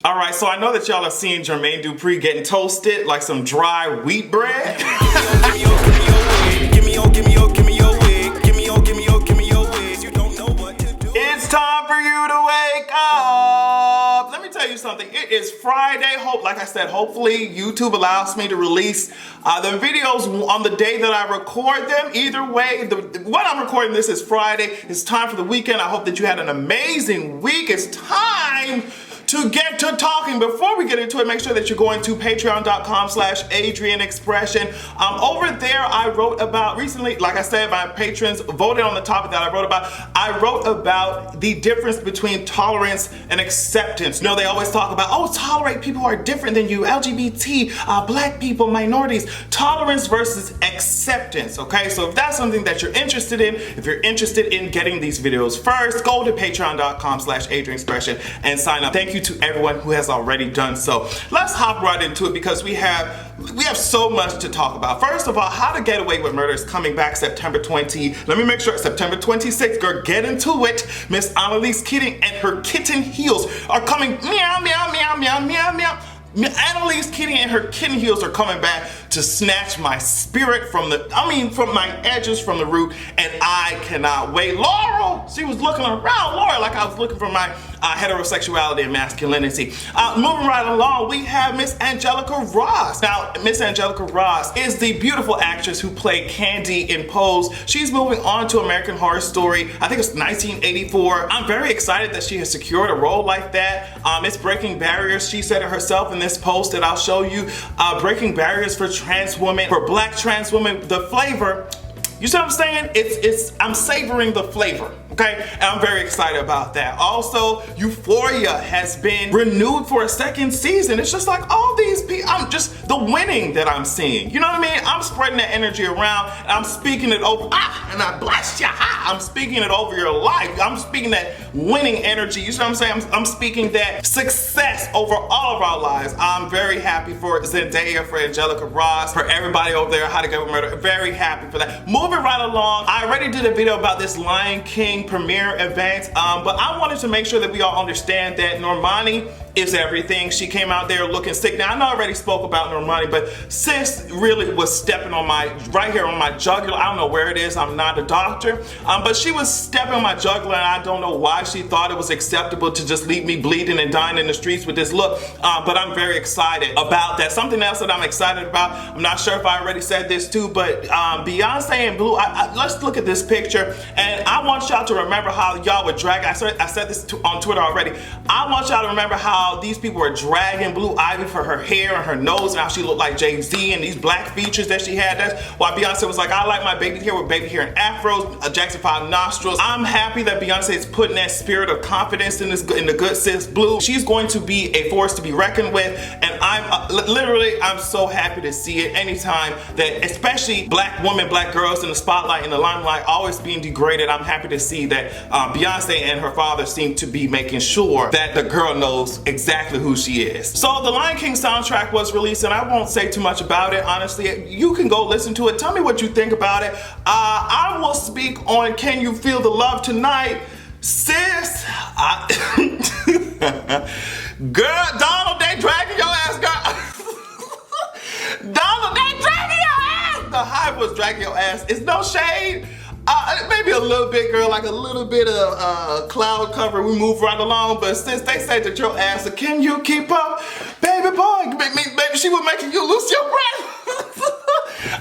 All right, so I know that y'all are seeing Jermaine Dupri getting toasted like some dry wheat bread. It's time for you to wake up. Let me tell you something. It is Friday. Like I said, hopefully YouTube allows me to release the videos on the day that I record them. Either way, when I'm recording this is Friday. It's time for the weekend. I hope that you had an amazing week. It's time to get to talking. Before we get into it, make sure that you're going to patreon.com/AdrianExpression. Over there, I wrote about recently, like I said, my patrons voted on the topic that I wrote about. I wrote about the difference between tolerance and acceptance. You know, they always talk about, oh, tolerate people who are different than you, LGBT, black people, minorities. Tolerance versus acceptance, okay? So if that's something that you're interested in, if you're interested in getting these videos first, go to patreon.com/AdrianExpression and sign up. Thank you to everyone who has already done so. Let's hop right into it because we have so much to talk about. First of all, How to Get Away with Murder is coming back September 20. Let me make sure, September 26th. Girl, get into it. Miss Annalise Keating and her kitten heels are coming. Meow, meow, meow, meow, meow, meow. Annalise Keating and her kitten heels are coming back to snatch my spirit from my edges, from the root, and I cannot wait. Laurel, she was looking around Laura like I was looking for my heterosexuality and masculinity. Moving right along, we have Miss Angelica Ross. Now, Miss Angelica Ross is the beautiful actress who played Candy in Pose. She's moving on to American Horror Story. I think it's 1984. I'm very excited that she has secured a role like that. It's breaking barriers. She said it herself in this post that I'll show you. Breaking barriers for trans women, for black trans women. The flavor, you see what I'm saying? I'm savoring the flavor, okay? And I'm very excited about that. Also, Euphoria has been renewed for a second season. It's just like all these people, the winning that I'm seeing. You know what I mean? I'm spreading that energy around and I'm speaking it over, and I bless you. I'm speaking it over your life. I'm speaking that winning energy. You see what I'm saying? I'm speaking that success over all of our lives. I'm very happy for Zendaya, for Angelica Ross, for everybody over there, How to Get Away with Murder. Very happy for that. Moving right along, I already did a video about this Lion King premiere event, but I wanted to make sure that we all understand that Normani is everything. She came out there looking sick. Now, I know I already spoke about Normani, but sis really was stepping on right here on my jugular. I don't know where it is. I'm not a doctor, but she was stepping on my jugular, and I don't know why she thought it was acceptable to just leave me bleeding and dying in the streets with this look, but I'm very excited about that. Something else that I'm excited about, I'm not sure if I already said this too, but Beyonce and Blue, let's look at this picture, and I want y'all to remember how y'all were dragging, I said this on Twitter already, I want y'all to remember how these people were dragging Blue Ivy for her hair and her nose and how she looked like Jay-Z and these black features that she had. That's why Beyonce was like, I like my baby hair with baby hair and afros, Jackson 5 nostrils. I'm happy that Beyonce is putting that spirit of confidence in the good sis Blue. She's going to be a force to be reckoned with, and I'm so happy to see it anytime that, especially black women, black girls in the spotlight, in the limelight, always being degraded. I'm happy to see that Beyonce and her father seem to be making sure that the girl knows exactly who she is. So the Lion King soundtrack was released, and I won't say too much about it. Honestly, you can go listen to it. Tell me what you think about it. I will speak on Can You Feel the Love Tonight? Sis, girl, Donald, they dragging your ass, girl. Donald, they dragging your ass. The Hive was dragging your ass. It's no shade. Maybe a little bit, girl, like a little bit of cloud cover. We move right along, but since they say that your ass, can you keep up? Baby boy, maybe she was making you lose your breath.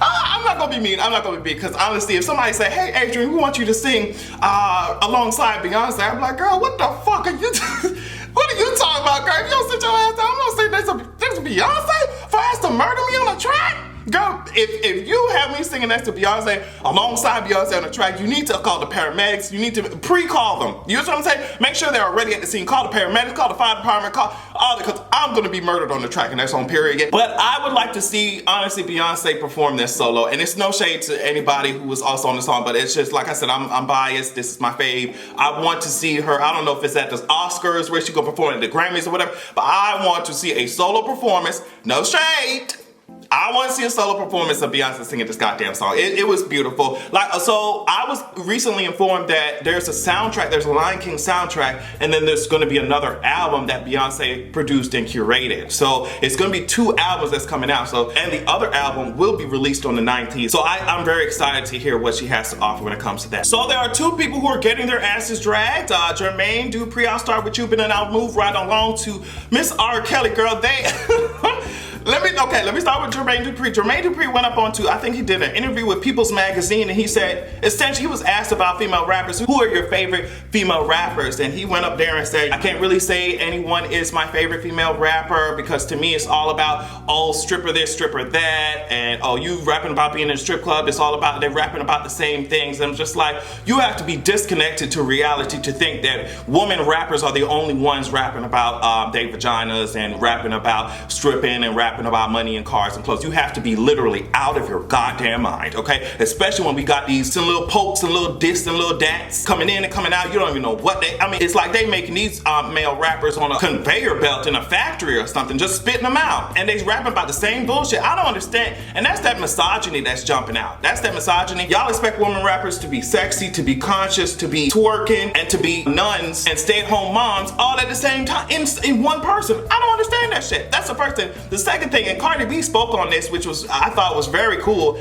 I'm not gonna be mean, because honestly, if somebody say, hey, Adrian, we want you to sing alongside Beyonce, I'm like, girl, what the fuck are you what are you talking about, girl? If you don't sit your ass down, I'm not saying there's Beyonce for us to murder me on a track. Girl, if you have me singing next to Beyonce, alongside Beyonce on the track, you need to call the paramedics. You need to pre-call them. You know what I'm saying? Make sure they're already at the scene. Call the paramedics, call the fire department, call all that, because I'm going to be murdered on the track, and that's on period. But I would like to see, honestly, Beyonce perform this solo. And it's no shade to anybody who was also on the song, but it's just, like I said, I'm biased. This is my fave. I want to see her. I don't know if it's at the Oscars where she's going to perform at the Grammys or whatever, but I want to see a solo performance. No shade. I want to see a solo performance of Beyonce singing this goddamn song. It was beautiful. Like, so I was recently informed that there's a soundtrack, there's a Lion King soundtrack, and then there's going to be another album that Beyonce produced and curated. So it's going to be 2 albums that's coming out. So, and the other album will be released on the 19th. So I'm very excited to hear what she has to offer when it comes to that. So there are 2 people who are getting their asses dragged. Jermaine Dupri, I'll start with you, but then I'll move right along to Miss R. Kelly. Girl, they let me start with Jermaine Dupri. Jermaine Dupri went up onto, I think he did an interview with People's Magazine, and he said, essentially, he was asked about female rappers. Who are your favorite female rappers? And he went up there and said, I can't really say anyone is my favorite female rapper, because to me it's all about, oh, stripper this, stripper that, and oh, you rapping about being in a strip club, it's all about, they're rapping about the same things. And I'm just like, you have to be disconnected to reality to think that women rappers are the only ones rapping about their vaginas and rapping about stripping and rapping about money and cars and clothes. You have to be literally out of your goddamn mind, okay? Especially when we got these little pokes and little diss and little dats coming in and coming out. You don't even know what they, I mean, it's like they making these male rappers on a conveyor belt in a factory or something, just spitting them out. And they rapping about the same bullshit. I don't understand. And that's that misogyny that's jumping out. That's that misogyny. Y'all expect women rappers to be sexy, to be conscious, to be twerking, and to be nuns and stay-at-home moms all at the same time in one person. I don't understand that shit. That's the first thing. The second thing, and Cardi B spoke on this, which was, I thought was very cool.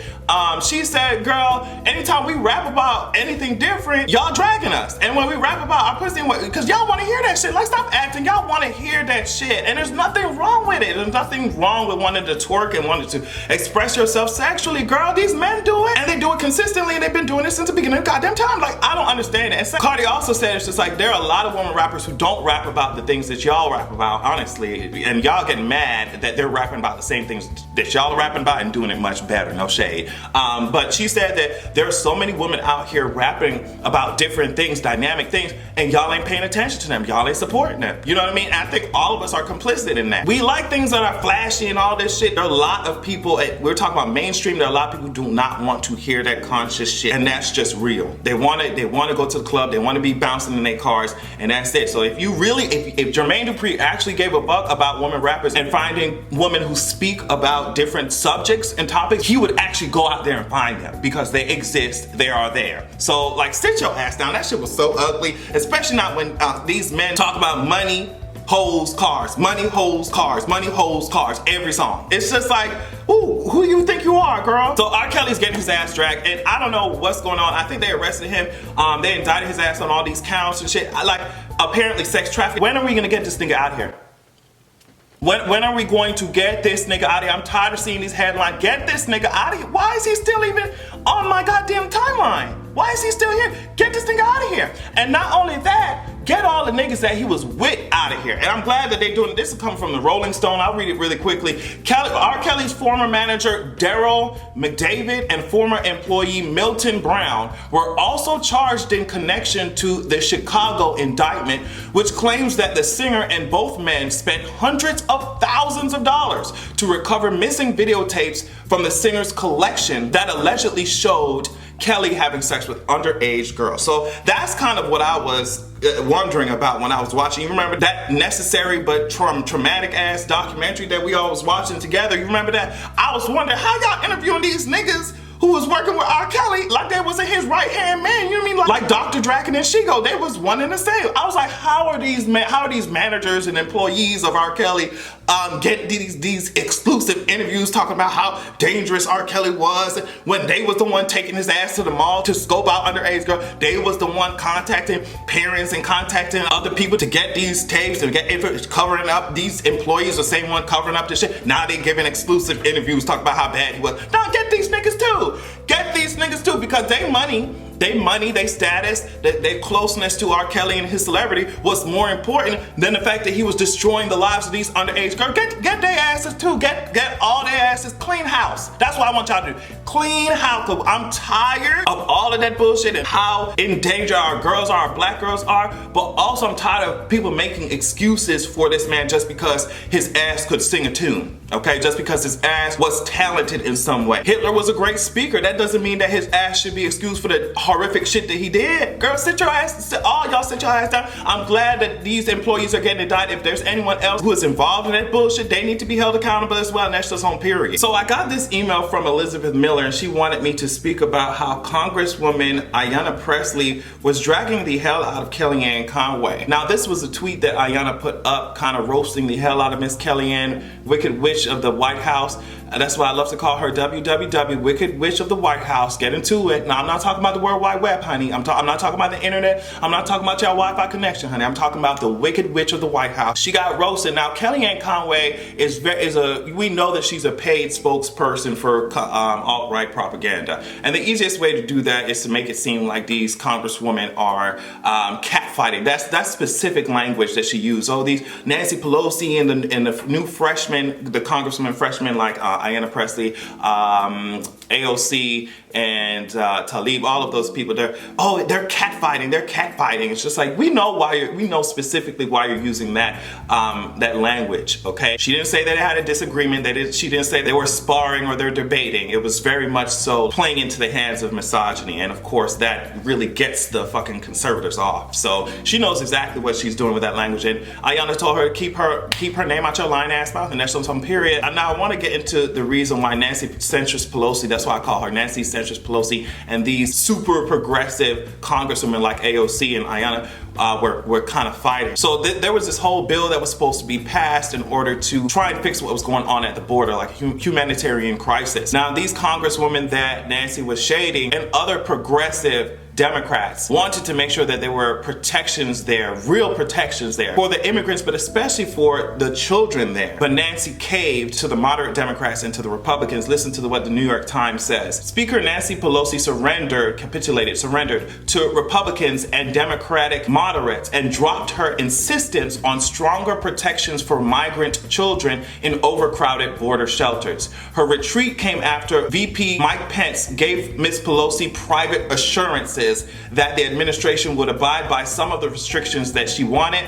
She said, girl, anytime we rap about anything different, y'all dragging us. And when we rap about our pussy, because y'all want to hear that shit, like, stop acting. Y'all want to hear that shit. And there's nothing wrong with it. There's nothing wrong with wanting to twerk and wanting to express yourself sexually. Girl, these men do it, and they do it consistently, and they've been doing it since the beginning of goddamn time. Like, I don't understand it. And so Cardi also said, it's just like, there are a lot of women rappers who don't rap about the things that y'all rap about, honestly, and y'all getting mad that they're rapping about the same things that y'all are rapping about and doing it much better, no shade. But she said that there are so many women out here rapping about different things, dynamic things, and y'all ain't paying attention to them. Y'all ain't supporting them. You know what I mean? I think all of us are complicit in that. We like things that are flashy and all this shit. There are a lot of people, we're talking about mainstream, there are a lot of people who do not want to hear that conscious shit, and that's just real. They want to go to the club, they want to be bouncing in their cars, and that's it. So if you really, if Jermaine Dupri actually gave a fuck about women rappers and finding women who speak about different subjects and topics, he would actually go out there and find them, because they exist, they are there. So like, sit your ass down. That shit was so ugly, especially not when these men talk about money, hoes, cars, money, hoes, cars, money, hoes, cars, every song. It's just like, ooh, who do you think you are, girl? So R. Kelly's getting his ass dragged, and I don't know what's going on. I think they arrested him. They indicted his ass on all these counts and shit. Like, apparently sex trafficking. When are we gonna get this nigga out of here? When are we going to get this nigga out of here? I'm tired of seeing these headlines. Get this nigga out of here. Why is he still even on my goddamn timeline? Why is he still here? Get this nigga out of here. And not only that, get all the niggas that he was with out of here. And I'm glad that they're doing it. This is coming from the Rolling Stone. I'll read it really quickly. R. Kelly's former manager, Daryl McDavid, and former employee Milton Brown were also charged in connection to the Chicago indictment, which claims that the singer and both men spent hundreds of thousands of dollars to recover missing videotapes from the singer's collection that allegedly showed Kelly having sex with underage girls. So that's kind of what I was wondering about when I was watching. You remember that necessary but traumatic ass documentary that we all was watching together? You remember that? I was wondering how y'all interviewing these niggas who was working with R. Kelly like they wasn't his right hand man. You know what I mean? Like Dr. Draken and Shigo, they was one and the same. I was like, how are these managers and employees of R. Kelly get these exclusive interviews talking about how dangerous R. Kelly was when they was the one taking his ass to the mall to scope out underage girls? They was the one contacting parents and contacting other people to get these tapes and get covering up. These employees, the same one covering up the shit. Now they giving exclusive interviews talking about how bad he was. Now get these niggas too. Get these niggas too, because they money, they status, their closeness to R. Kelly and his celebrity was more important than the fact that he was destroying the lives of these underage girls. Get their asses too. Get all their asses. Clean house. That's what I want y'all to do. clean house. I'm tired of all of that bullshit and how in danger our girls are, our black girls are, but also I'm tired of people making excuses for this man just because his ass could sing a tune. Okay, just because his ass was talented in some way. Hitler was a great speaker. That doesn't mean that his ass should be excused for the horrific shit that he did. Girl, sit your ass, all y'all sit your ass down. I'm glad that these employees are getting indicted. If there's anyone else who is involved in that bullshit, they need to be held accountable as well, and that's just on period. So I got this email from Elizabeth Miller, and she wanted me to speak about how Congresswoman Ayanna Pressley was dragging the hell out of Kellyanne Conway. Now, this was a tweet that Ayanna put up, kind of roasting the hell out of Miss Kellyanne, Wicked Witch of the White House. That's why I love to call her WWW, Wicked Witch of the White House. Get into it. Now, I'm not talking about the World Wide Web, honey. I'm not talking about the internet. I'm not talking about your Wi-Fi connection, honey. I'm talking about the Wicked Witch of the White House. She got roasted. Now, Kellyanne Conway we know that she's a paid spokesperson for alt-right propaganda. And the easiest way to do that is to make it seem like these congresswomen are catfighting. That's specific language that she used. Oh, these Nancy Pelosi and the new freshmen, the congresswomen freshmen like Ayanna Pressley, AOC, and Talib, all of those people, they're catfighting. They're catfighting. It's just like we know specifically why you're using that language. Okay, she didn't say that they had a disagreement. She didn't say they were sparring or they're debating. It was very much so playing into the hands of misogyny, and of course that really gets the fucking conservatives off. So she knows exactly what she's doing with that language, and Ayanna told her to keep her name out your lying ass mouth, and that's on some period. And now I want to get into the reason why Nancy Centrist Pelosi, that's why I call her Nancy Centrist Pelosi, and these super progressive congresswomen like AOC and Ayanna were kind of fighting. So there was this whole bill that was supposed to be passed in order to try and fix what was going on at the border, like humanitarian crisis. Now, these congresswomen that Nancy was shading and other progressive Democrats wanted to make sure that there were protections there, real protections there for the immigrants, but especially for the children there. But Nancy caved to the moderate Democrats and to the Republicans. Listen to what the New York Times says. Speaker Nancy Pelosi surrendered to Republicans and Democratic moderates and dropped her insistence on stronger protections for migrant children in overcrowded border shelters. Her retreat came after VP Mike Pence gave Ms. Pelosi private assurances that the administration would abide by some of the restrictions that she wanted.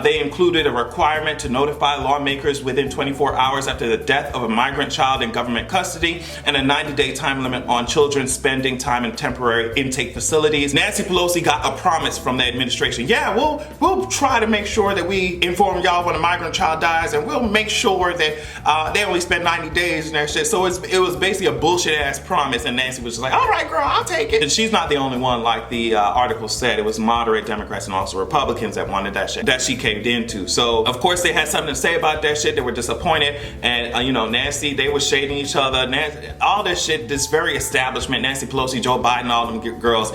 They included a requirement to notify lawmakers within 24 hours after the death of a migrant child in government custody and a 90-day time limit on children spending time in temporary intake facilities. Nancy Pelosi got a promise from the administration. Yeah, we'll try to make sure that we inform y'all when a migrant child dies, and we'll make sure that they only spend 90 days and that shit. So it was basically a bullshit ass promise, and Nancy was just like, all right, girl, I'll take it. And she's not the only one, like the article said. It was moderate Democrats and also Republicans that wanted that shit that she caved into. So of course they had something to say about that shit. They were disappointed, and Nancy, they were shading each other. Nancy, all this shit, this very establishment, Nancy Pelosi, Joe Biden, all them girls.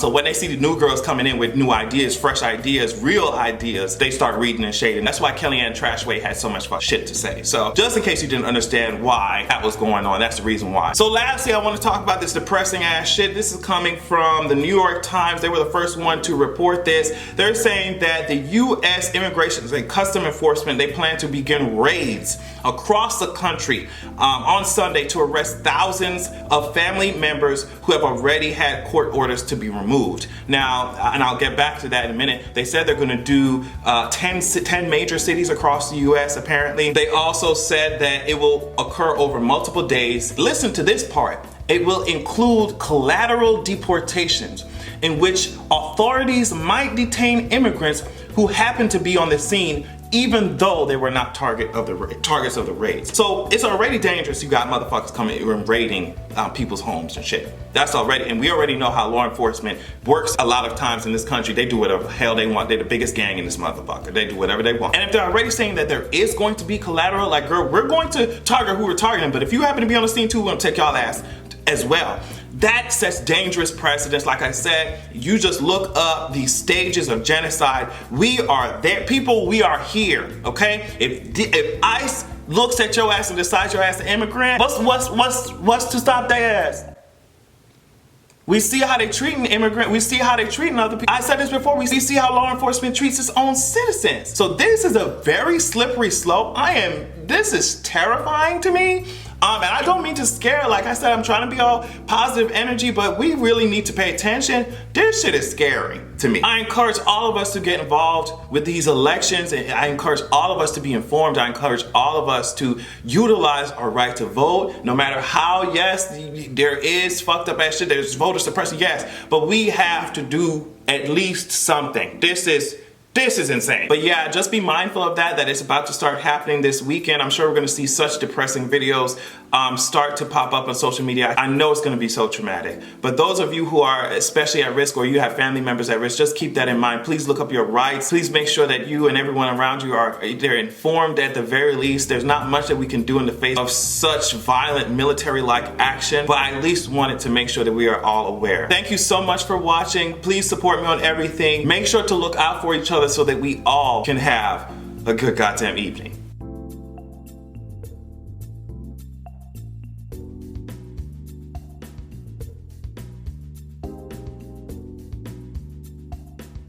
So when they see the new girls coming in with new ideas, fresh ideas, real ideas, they start reading and shading. That's why Kellyanne Trashway had so much shit to say. So just in case you didn't understand why that was going on, that's the reason why. So lastly, I want to talk about this depressing ass shit. This is coming from the New York Times. They were the first one to report this. They're saying that the U.S. Immigration and Custom Enforcement, they plan to begin raids across the country on Sunday to arrest thousands of family members who have already had court orders to be removed. Now, and I'll get back to that in a minute, they said they're going to do 10 major cities across the U.S. apparently. They also said that it will occur over multiple days. Listen to this part. It will include collateral deportations, in which authorities might detain immigrants who happen to be on the scene even though they were not targets of the raids. So it's already dangerous. You got motherfuckers coming and raiding people's homes and shit. That's already, and we already know how law enforcement works a lot of times in this country. They do whatever the hell they want. They're the biggest gang in this motherfucker. They do whatever they want. And if they're already saying that there is going to be collateral, like, girl, we're going to target who we're targeting, but if you happen to be on the scene too, we're gonna take y'all ass as well. That sets dangerous precedents. Like I said, you just look up the stages of genocide. We are there, people. We are here. Okay. If ICE looks at your ass and decides your ass an immigrant, what's to stop their ass? We see how they treat an immigrant. We see how they treat other people. I said this before. We see how law enforcement treats its own citizens. So this is a very slippery slope. This is terrifying to me. And I don't mean to scare, like I said, I'm trying to be all positive energy, but we really need to pay attention. This shit is scary to me. I encourage all of us to get involved with these elections, and I encourage all of us to be informed. I encourage all of us to utilize our right to vote, no matter how, yes, there is fucked up ass shit, there's voter suppression, yes, but we have to do at least something. This is insane. But yeah, just be mindful of that it's about to start happening this weekend. I'm sure we're gonna see such depressing videos start to pop up on social media. I know it's gonna be so traumatic. But those of you who are especially at risk, or you have family members at risk, just keep that in mind. Please look up your rights. Please make sure that you and everyone around you are either informed at the very least. There's not much that we can do in the face of such violent military-like action, but I at least wanted to make sure that we are all aware. Thank you so much for watching. Please support me on everything. Make sure to look out for each other so that we all can have a good goddamn evening.